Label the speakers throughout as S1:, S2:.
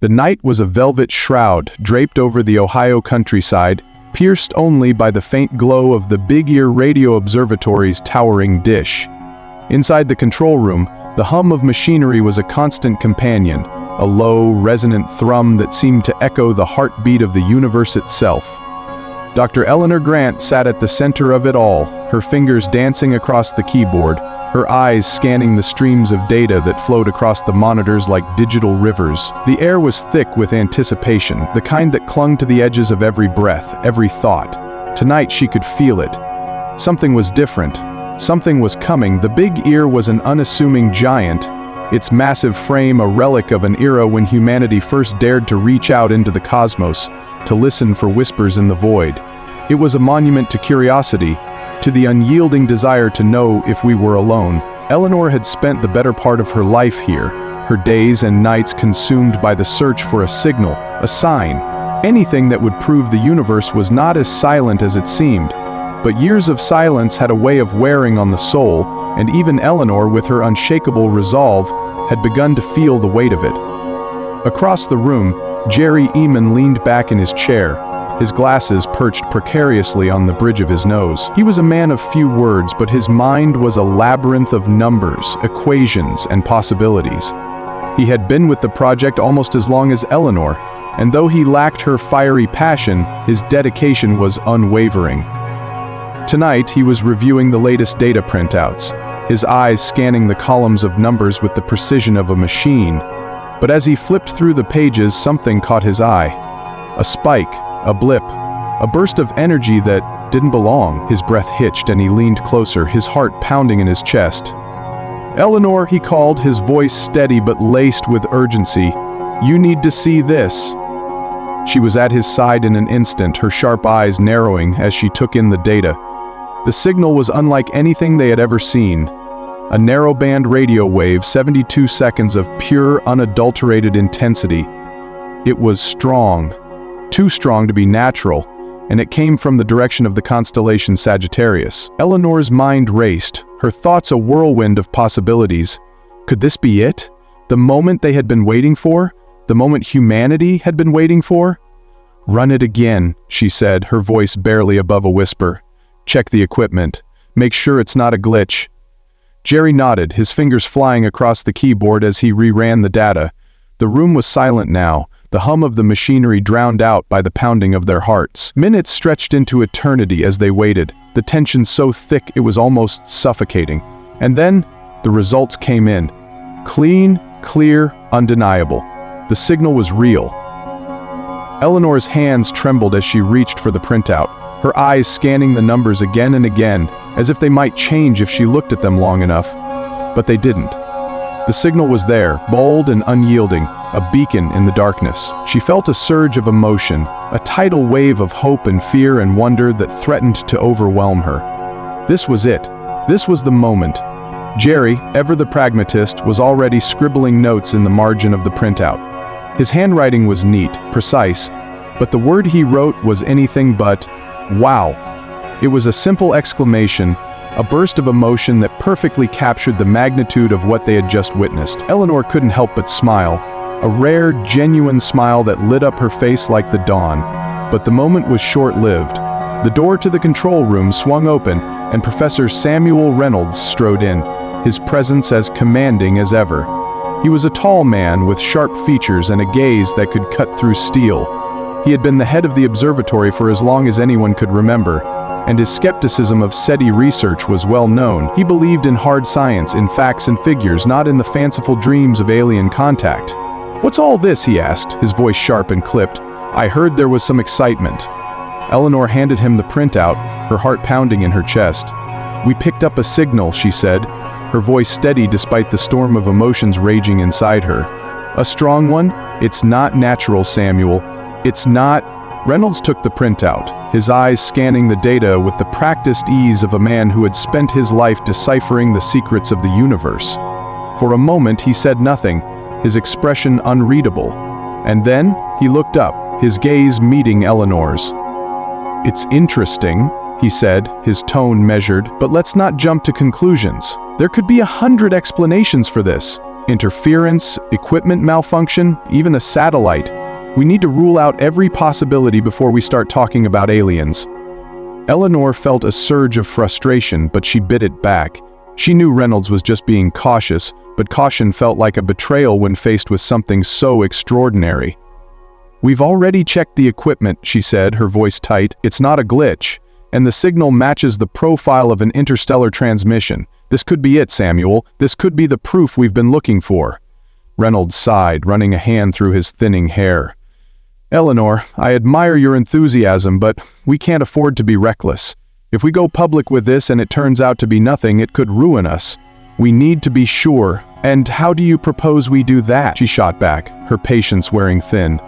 S1: The night was a velvet shroud draped over the Ohio countryside, pierced only by the faint glow of the Big Ear Radio Observatory's towering dish. Inside the control room, the hum of machinery was a constant companion, a low, resonant thrum that seemed to echo the heartbeat of the universe itself. Dr. Eleanor Grant sat at the center of it all, her fingers dancing across the keyboard, her eyes scanning the streams of data that flowed across the monitors like digital rivers. The air was thick with anticipation, the kind that clung to the edges of every breath, every thought. Tonight she could feel it. Something was different. Something was coming. The Big Ear was an unassuming giant, its massive frame a relic of an era when humanity first dared to reach out into the cosmos, to listen for whispers in the void. It was a monument to curiosity, to the unyielding desire to know if we were alone. Eleanor had spent the better part of her life here, her days and nights consumed by the search for a signal, a sign, anything that would prove the universe was not as silent as it seemed. But years of silence had a way of wearing on the soul, and even Eleanor, with her unshakable resolve, had begun to feel the weight of it. Across the room, Jerry Eamon leaned back in his chair, his glasses perched precariously on the bridge of his nose. He was a man of few words, but his mind was a labyrinth of numbers, equations, and possibilities. He had been with the project almost as long as Eleanor, and though he lacked her fiery passion, his dedication was unwavering. Tonight, he was reviewing the latest data printouts, his eyes scanning the columns of numbers with the precision of a machine. But as he flipped through the pages, something caught his eye. A spike, a blip, a burst of energy that didn't belong. His breath hitched and he leaned closer, his heart pounding in his chest. "Eleanor," he called, his voice steady but laced with urgency. "You need to see this." She was at his side in an instant, her sharp eyes narrowing as she took in the data. The signal was unlike anything they had ever seen. A narrow-band radio wave, 72 seconds of pure, unadulterated intensity. It was strong, too strong to be natural, and it came from the direction of the constellation Sagittarius. Eleanor's mind raced, her thoughts a whirlwind of possibilities. Could this be it? The moment they had been waiting for? The moment humanity had been waiting for? "Run it again," she said, her voice barely above a whisper. "Check the equipment. Make sure it's not a glitch." Jerry nodded, his fingers flying across the keyboard as he reran the data. The room was silent now, the hum of the machinery drowned out by the pounding of their hearts. Minutes stretched into eternity as they waited, the tension so thick it was almost suffocating. And then, the results came in. Clean, clear, undeniable. The signal was real. Eleanor's hands trembled as she reached for the printout, her eyes scanning the numbers again and again, as if they might change if she looked at them long enough. But they didn't. The signal was there, bold and unyielding, a beacon in the darkness. She felt a surge of emotion, a tidal wave of hope and fear and wonder that threatened to overwhelm her. This was it. This was the moment. Jerry, ever the pragmatist, was already scribbling notes in the margin of the printout. His handwriting was neat, precise, but the word he wrote was anything but "wow." It was a simple exclamation, a burst of emotion that perfectly captured the magnitude of what they had just witnessed. Eleanor couldn't help but smile, a rare, genuine smile that lit up her face like the dawn. But the moment was short-lived. The door to the control room swung open, and Professor Samuel Reynolds strode in, his presence as commanding as ever. He was a tall man with sharp features and a gaze that could cut through steel. He had been the head of the observatory for as long as anyone could remember, and his skepticism of SETI research was well known. He believed in hard science, in facts and figures, not in the fanciful dreams of alien contact. "What's all this?" he asked, his voice sharp and clipped. "I heard there was some excitement." Eleanor handed him the printout, her heart pounding in her chest. "We picked up a signal," she said, her voice steady despite the storm of emotions raging inside her. "A strong one? It's not natural, Samuel. It's not." Reynolds took the printout, his eyes scanning the data with the practiced ease of a man who had spent his life deciphering the secrets of the universe. For a moment he said nothing, his expression unreadable. And then he looked up, his gaze meeting Eleanor's. "It's interesting," he said, his tone measured, "but let's not jump to conclusions. There could be 100 explanations for this. interference, equipment malfunction, even a satellite. We need to rule out every possibility before we start talking about aliens. Eleanor felt a surge of frustration, but she bit it back. She knew Reynolds was just being cautious, but caution felt like a betrayal when faced with something so extraordinary. "We've already checked the equipment," she said, her voice tight. "It's not a glitch, and the signal matches the profile of an interstellar transmission. This could be it, Samuel. This could be the proof we've been looking for." Reynolds sighed, running a hand through his thinning hair. "Eleanor, I admire your enthusiasm, but we can't afford to be reckless. If we go public with this and it turns out to be nothing, it could ruin us. We need to be sure. And how do you propose we do that?" She shot back, her patience wearing thin.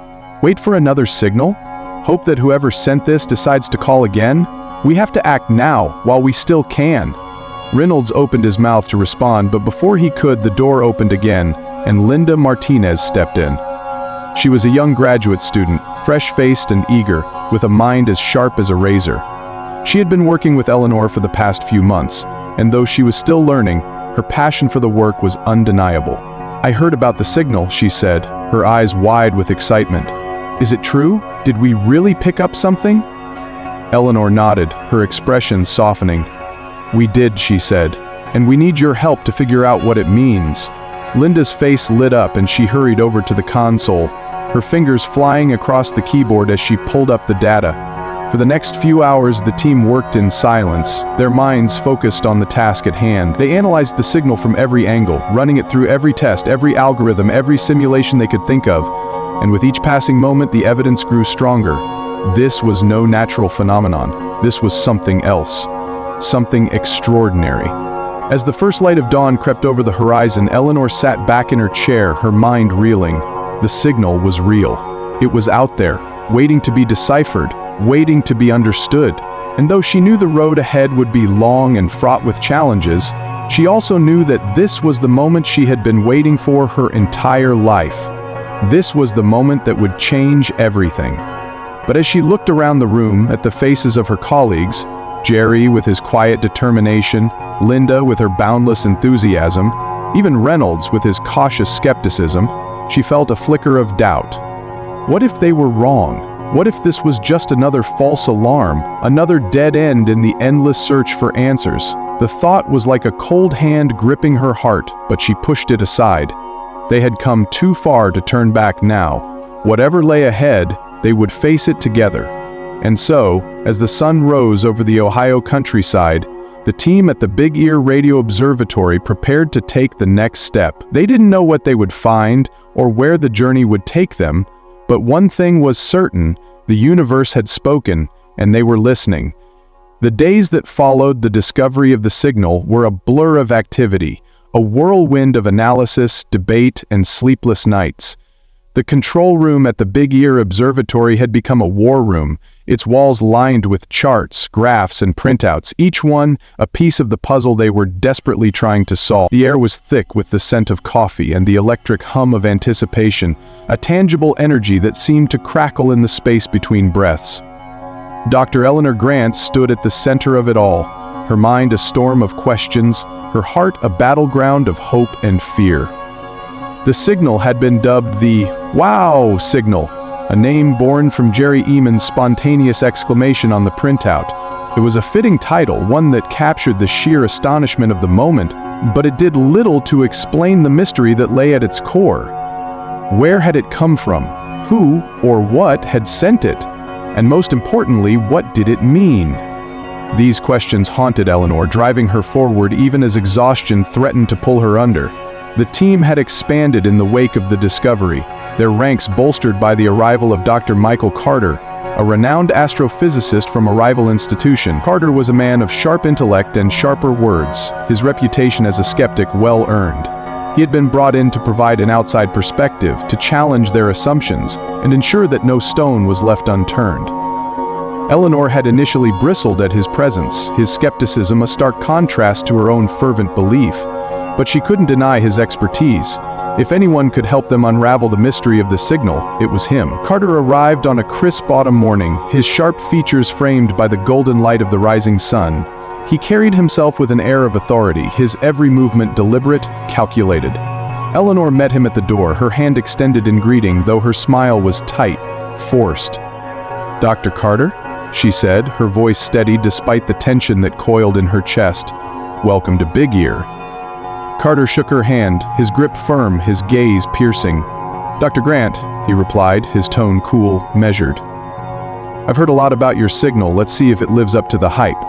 S1: "Wait for another signal? Hope that whoever sent this decides to call again? We have to act now, while we still can." Reynolds opened his mouth to respond, but before he could, the door opened again, and Linda Martinez stepped in. She was a young graduate student, fresh-faced and eager, with a mind as sharp as a razor. She had been working with Eleanor for the past few months, and though she was still learning, her passion for the work was undeniable. "I heard about the signal," she said, her eyes wide with excitement. "Is it true? Did we really pick up something?" Eleanor nodded, her expression softening. "We did," she said, "and we need your help to figure out what it means." Linda's face lit up and she hurried over to the console, her fingers flying across the keyboard as she pulled up the data. For the next few hours, the team worked in silence, their minds focused on the task at hand. They analyzed the signal from every angle, running it through every test, every algorithm, every simulation they could think of. And with each passing moment, the evidence grew stronger. This was no natural phenomenon. This was something else. Something extraordinary. As the first light of dawn crept over the horizon, Eleanor sat back in her chair, her mind reeling. The signal was real. It was out there, waiting to be deciphered, waiting to be understood. And though she knew the road ahead would be long and fraught with challenges, she also knew that this was the moment she had been waiting for her entire life. This was the moment that would change everything. But as she looked around the room at the faces of her colleagues, Jerry with his quiet determination, Linda with her boundless enthusiasm, even Reynolds with his cautious skepticism, she felt a flicker of doubt. What if they were wrong? What if this was just another false alarm, another dead end in the endless search for answers? The thought was like a cold hand gripping her heart, but she pushed it aside. They had come too far to turn back now. Whatever lay ahead, they would face it together. And so, as the sun rose over the Ohio countryside, the team at the Big Ear Radio Observatory prepared to take the next step. They didn't know what they would find or where the journey would take them, but one thing was certain: the universe had spoken, and they were listening. The days that followed the discovery of the signal were a blur of activity, a whirlwind of analysis, debate, and sleepless nights. The control room at the Big Ear Observatory had become a war room, its walls lined with charts, graphs, and printouts, each one a piece of the puzzle they were desperately trying to solve. The air was thick with the scent of coffee and the electric hum of anticipation, a tangible energy that seemed to crackle in the space between breaths. Dr. Eleanor Grant stood at the center of it all, her mind a storm of questions, her heart a battleground of hope and fear. The signal had been dubbed the "Wow signal," a name born from Jerry Eamon's spontaneous exclamation on the printout. It was a fitting title, one that captured the sheer astonishment of the moment, but it did little to explain the mystery that lay at its core. Where had it come from? Who or what had sent it? And most importantly, what did it mean? These questions haunted Eleanor, driving her forward even as exhaustion threatened to pull her under. The team had expanded in the wake of the discovery, their ranks bolstered by the arrival of Dr. Michael Carter, a renowned astrophysicist from a rival institution. Carter was a man of sharp intellect and sharper words, his reputation as a skeptic well earned. He had been brought in to provide an outside perspective, to challenge their assumptions, and ensure that no stone was left unturned. Eleanor had initially bristled at his presence, his skepticism a stark contrast to her own fervent belief, but she couldn't deny his expertise. If anyone could help them unravel the mystery of the signal, it was him. Carter arrived on a crisp autumn morning, his sharp features framed by the golden light of the rising sun. He carried himself with an air of authority, his every movement deliberate, calculated. Eleanor met him at the door, her hand extended in greeting, though her smile was tight, forced. "Dr. Carter?" she said, her voice steady despite the tension that coiled in her chest. "Welcome to Big Ear." Carter shook her hand, his grip firm, his gaze piercing. "Dr. Grant," he replied, his tone cool, measured. "I've heard a lot about your signal. Let's see if it lives up to the hype."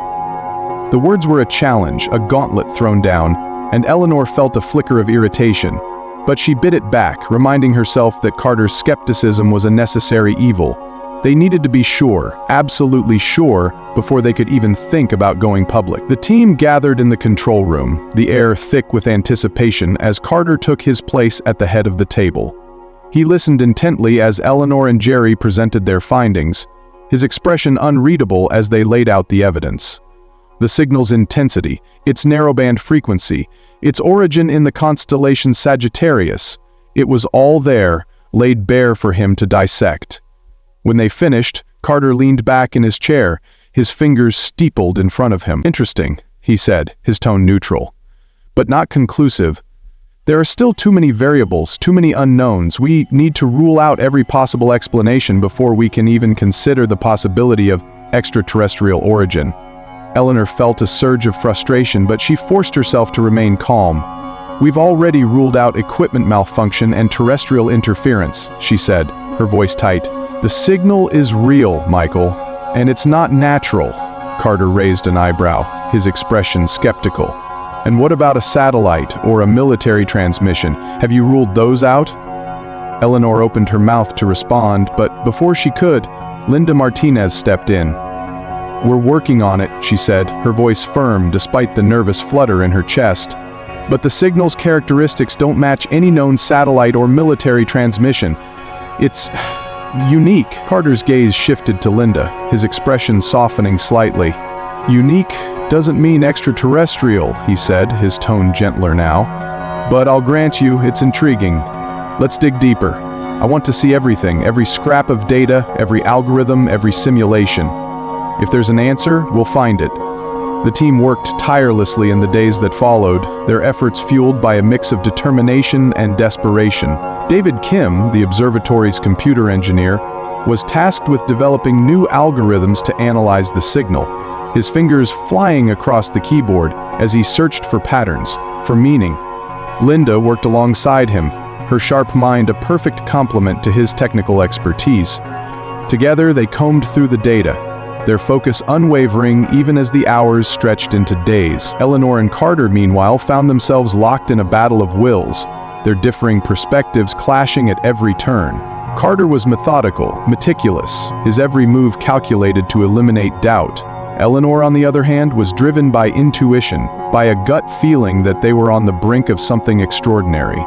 S1: The words were a challenge, a gauntlet thrown down, and Eleanor felt a flicker of irritation. But she bit it back, reminding herself that Carter's skepticism was a necessary evil. They needed to be sure, absolutely sure, before they could even think about going public. The team gathered in the control room, the air thick with anticipation as Carter took his place at the head of the table. He listened intently as Eleanor and Jerry presented their findings, his expression unreadable as they laid out the evidence. The signal's intensity, its narrowband frequency, its origin in the constellation Sagittarius, it was all there, laid bare for him to dissect. When they finished, Carter leaned back in his chair, his fingers steepled in front of him. "Interesting," he said, his tone neutral. "But not conclusive. There are still too many variables, too many unknowns. We need to rule out every possible explanation before we can even consider the possibility of extraterrestrial origin." Eleanor felt a surge of frustration, but she forced herself to remain calm. "We've already ruled out equipment malfunction and terrestrial interference," she said, her voice tight. "The signal is real, Michael, and it's not natural." Carter raised an eyebrow, his expression skeptical. "And what about a satellite or a military transmission? Have you ruled those out?" Eleanor opened her mouth to respond, but before she could, Linda Martinez stepped in. "We're working on it," she said, her voice firm despite the nervous flutter in her chest. "But the signal's characteristics don't match any known satellite or military transmission. It's unique." Carter's gaze shifted to Linda, his expression softening slightly. "Unique doesn't mean extraterrestrial," he said, his tone gentler now. "But I'll grant you, it's intriguing. Let's dig deeper. I want to see everything, every scrap of data, every algorithm, every simulation. If there's an answer, we'll find it." The team worked tirelessly in the days that followed, their efforts fueled by a mix of determination and desperation. David Kim, the observatory's computer engineer, was tasked with developing new algorithms to analyze the signal, his fingers flying across the keyboard as he searched for patterns, for meaning. Linda worked alongside him, her sharp mind a perfect complement to his technical expertise. Together, they combed through the data, their focus unwavering even as the hours stretched into days. Eleanor and Carter, meanwhile, found themselves locked in a battle of wills, their differing perspectives clashing at every turn. Carter was methodical, meticulous, his every move calculated to eliminate doubt. Eleanor, on the other hand, was driven by intuition, by a gut feeling that they were on the brink of something extraordinary.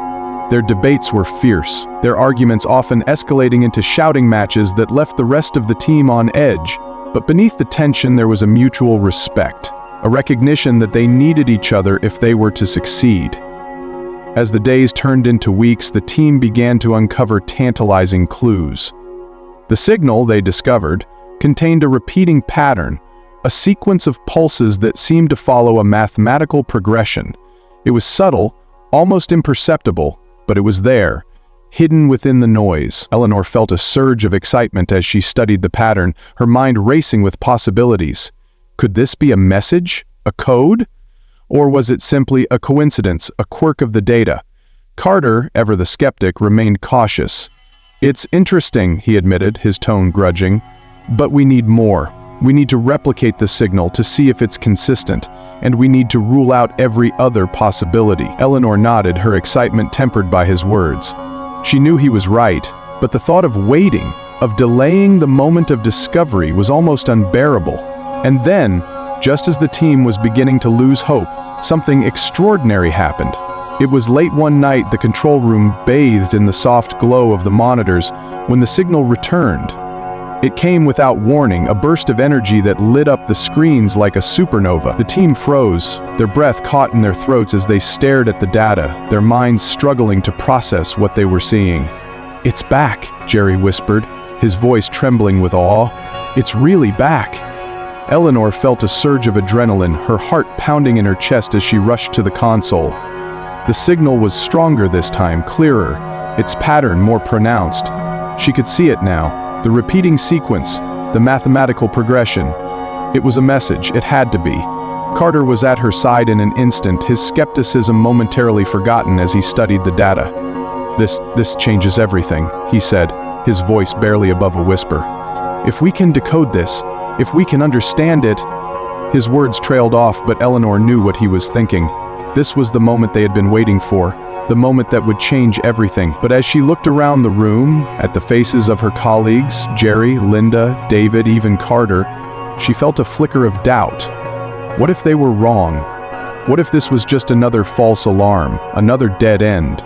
S1: Their debates were fierce, their arguments often escalating into shouting matches that left the rest of the team on edge. But beneath the tension there was a mutual respect, a recognition that they needed each other if they were to succeed. As the days turned into weeks, the team began to uncover tantalizing clues. The signal, they discovered, contained a repeating pattern, a sequence of pulses that seemed to follow a mathematical progression. It was subtle, almost imperceptible, but it was there, hidden within the noise. Eleanor felt a surge of excitement as she studied the pattern, her mind racing with possibilities. Could this be a message? A code? Or was it simply a coincidence, a quirk of the data? Carter, ever the skeptic, remained cautious. "It's interesting," he admitted, his tone grudging. "But we need more. We need to replicate the signal to see if it's consistent, and we need to rule out every other possibility." Eleanor nodded, her excitement tempered by his words. She knew he was right, but the thought of waiting, of delaying the moment of discovery was almost unbearable. And then, just as the team was beginning to lose hope, something extraordinary happened. It was late one night, the control room bathed in the soft glow of the monitors, when the signal returned. It came without warning, a burst of energy that lit up the screens like a supernova. The team froze, their breath caught in their throats as they stared at the data, their minds struggling to process what they were seeing. "It's back," Jerry whispered, his voice trembling with awe. "It's really back." Eleanor felt a surge of adrenaline, her heart pounding in her chest as she rushed to the console. The signal was stronger this time, clearer, its pattern more pronounced. She could see it now, the repeating sequence, the mathematical progression. It was a message, it had to be. Carter was at her side in an instant, his skepticism momentarily forgotten as he studied the data. This changes everything, he said, his voice barely above a whisper. If we can decode this, if we can understand it. His words trailed off, but Eleanor knew what he was thinking. This was the moment they had been waiting for, the moment that would change everything. But as she looked around the room, at the faces of her colleagues, Jerry, Linda, David, even Carter, she felt a flicker of doubt. What if they were wrong? What if this was just another false alarm, another dead end?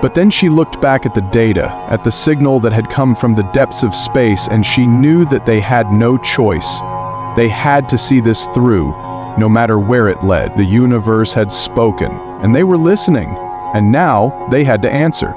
S1: But then she looked back at the data, at the signal that had come from the depths of space, and she knew that they had no choice. They had to see this through, no matter where it led. The universe had spoken, and they were listening, and now they had to answer.